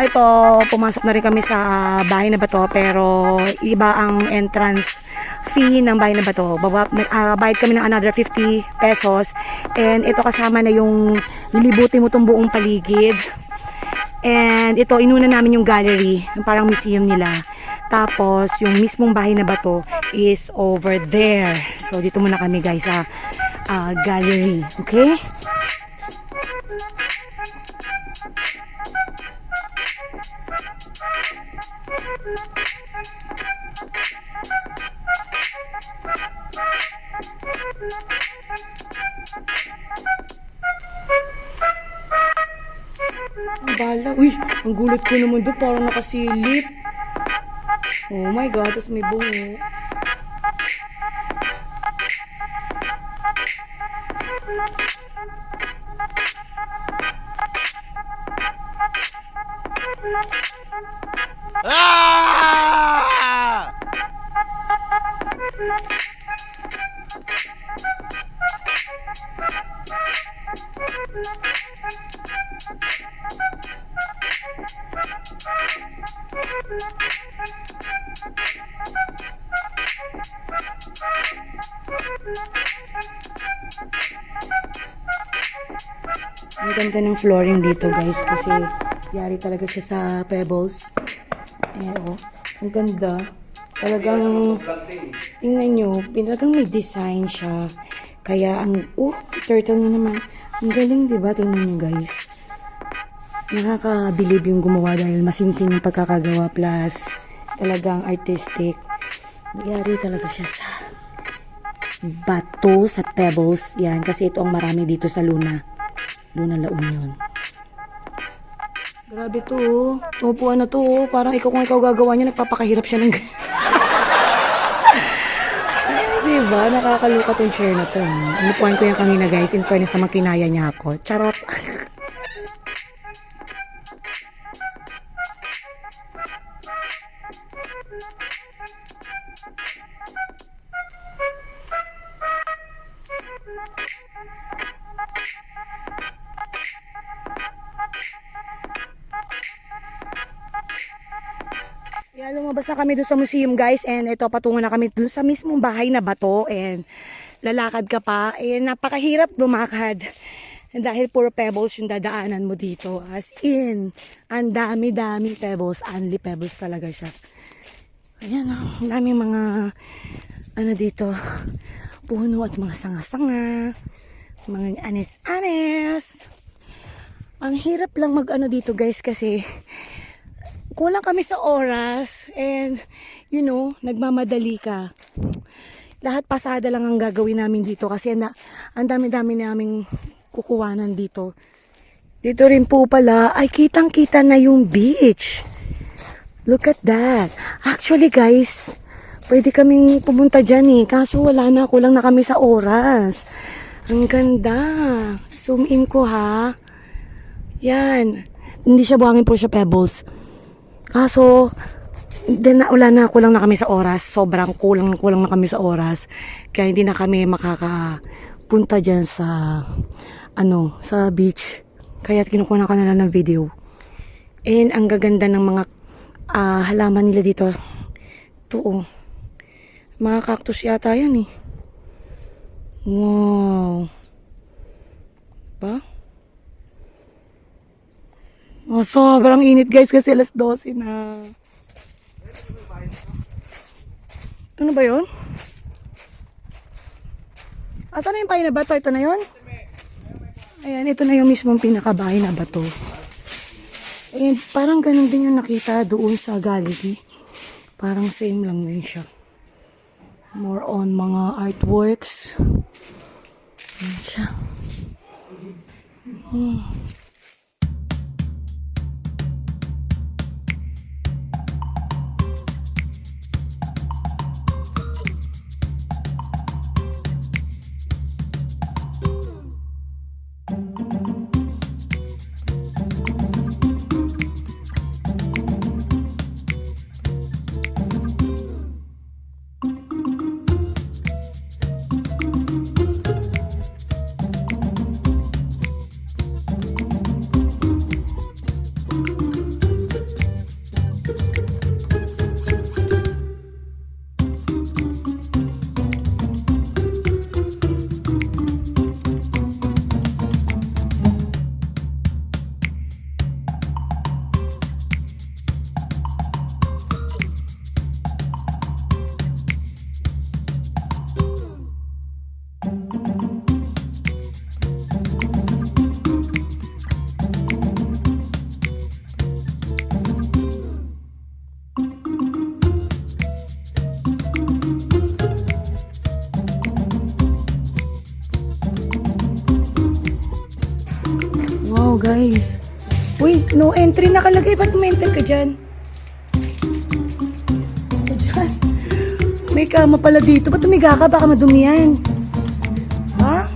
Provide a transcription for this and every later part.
Ito, pumasok na rin kami sa bahay na bato pero iba ang entrance fee ng bahay na bato. Bayad kami ng another 50 pesos and ito kasama na yung lilibutin mo itong buong paligid. And ito, inuna namin yung gallery, yung parang museum nila. Tapos, yung mismong bahay na bato is over there. So, dito muna kami guys sa gallery. Okay? Ang bala. Uy, ang gulat ko naman doon. Parang nakasilip. Oh my God, tas may bungo. Ah! Ang ganda ng flooring dito guys kasi yari talaga siya sa pebbles. Oh, ang ganda. Talagang tingnan nyo, talagang may design siya. Kaya ang, turtle na naman. Ang galing diba? Tingnan nyo guys. Nakakabilib yung gumawa dahil masinsin yung pagkakagawa plus talagang artistic. Yari talaga siya sa bato, sa pebbles. Yan, kasi ito ang marami dito sa Luna La Union. Grabe to, oh. Upuan na to, oh. Parang kung ikaw gagawa niya, nagpapakahirap siya ng diba? Nakakaluka tong chair na to. Inupuan ko yan kanina guys. In fairness naman kinaya niya ako. Charot. Kaya lumabas na kami doon sa museum guys and ito patungo na kami doon sa mismong bahay na bato and lalakad ka pa and napakahirap lumakad dahil puro pebbles yung dadaanan mo dito, as in ang dami-daming pebbles, only pebbles talaga siya. Ayan ang daming mga ano dito, puno at mga sanga-sanga, mga anis-anis. Ang hirap lang mag ano dito guys kasi kulang kami sa oras and you know, nagmamadali ka. Lahat pasada lang ang gagawin namin dito kasi ang dami-dami naming kukuhanan dito. Dito rin po pala ay kitang-kita na yung beach. Look at that. Actually guys, pwede kaming pumunta dyan eh. Kaso wala na, kulang na kami sa oras. Ang ganda. Zoom in ko ha. Yan. Hindi siya buhangin po siya pebbles. Kaso, wala na, kulang na kami sa oras. Sobrang kulang na kami sa oras. Kaya hindi na kami makakapunta dyan sa, sa beach. Kaya kinukuha ko na lang ng video. And ang gaganda ng mga halaman nila dito. Ito, mga cactus yata yan eh. Wow. Ba? Sobrang init guys kasi alas 12 na. Ito na ba yun? Asan na yung bahay na bato? Ito na yun? Ayan, ito na yung mismong pinakabahay na bato. And parang ganun din yung nakita doon sa gallery. Parang same lang din siya. More on mga artworks. Ayan siya. guys. Uy, no entry nakalagay. Ba't may enter ka dyan? Ito dyan. May kama pala dito. Ba't tumiga ka? Baka madumi yan. Ha?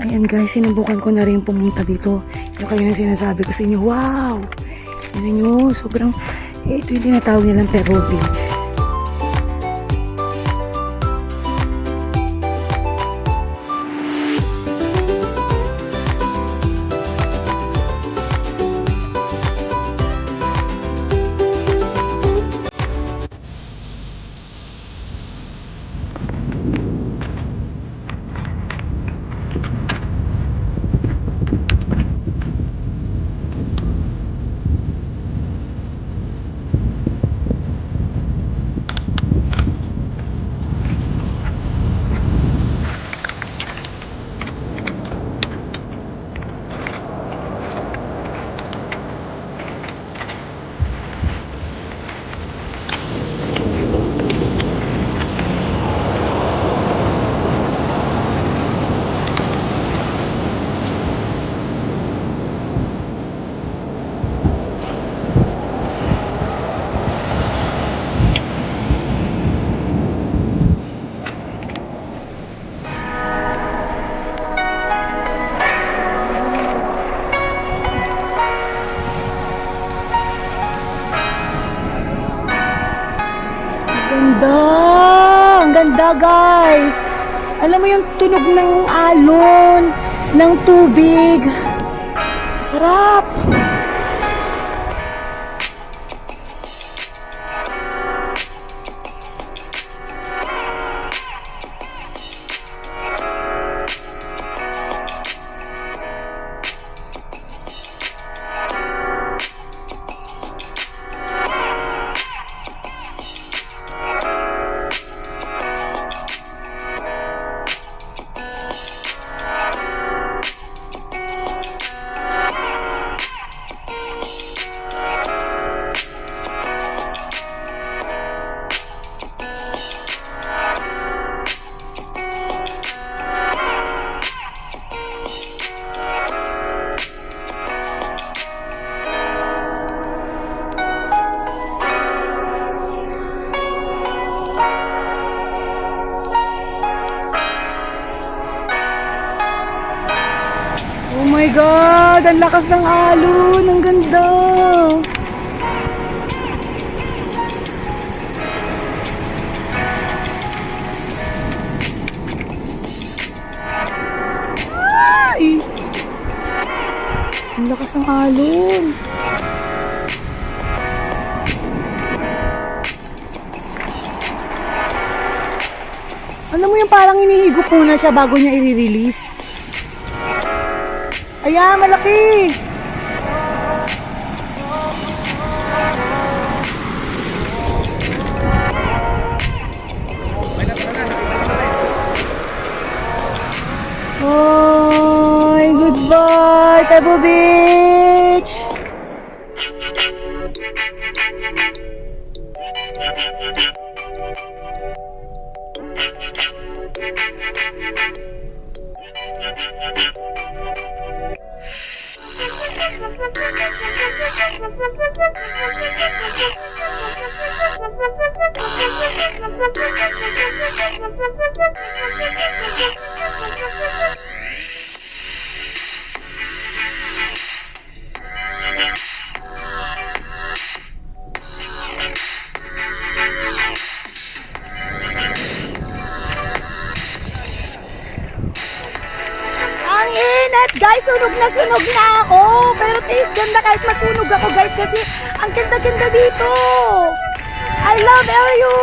Ayan guys, sinubukan ko na rin pumunta dito. Yung kayo na sinasabi ko sa inyo, wow! Yan nyo, sobrang, ito yung tinatawag nilang Pearl Beach. Ganda! Ang ganda guys! Alam mo yung tunog ng alon, ng tubig. Sarap! Oh my God! Ang lakas ng alon! Ang ganda! Ay! Ang lakas ng alon! Alam mo yung parang hinihigop muna siya bago niya i-release. Ayan, malaki! Oy, goodbye, Pebble Beach! sunog na ako. Pero taste ganda kahit masunog ako guys kasi ang ganda-ganda dito. I love LU.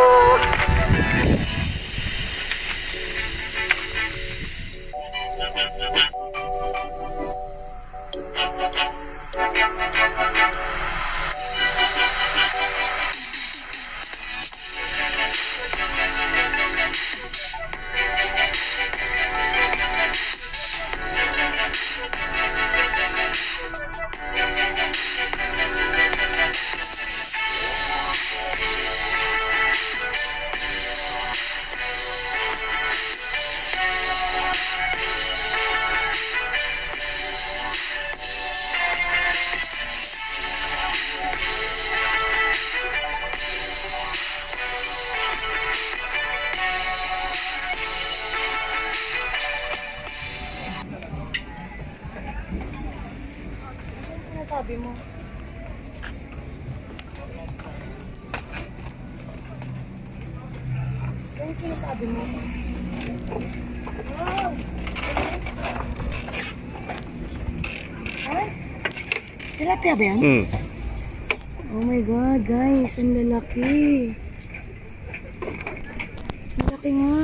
Sabi mo. Ano sinasabi mo? Wow! Ha? Tilapia ba yan? Oh my God, guys. Ang lalaki. Lalaki nga.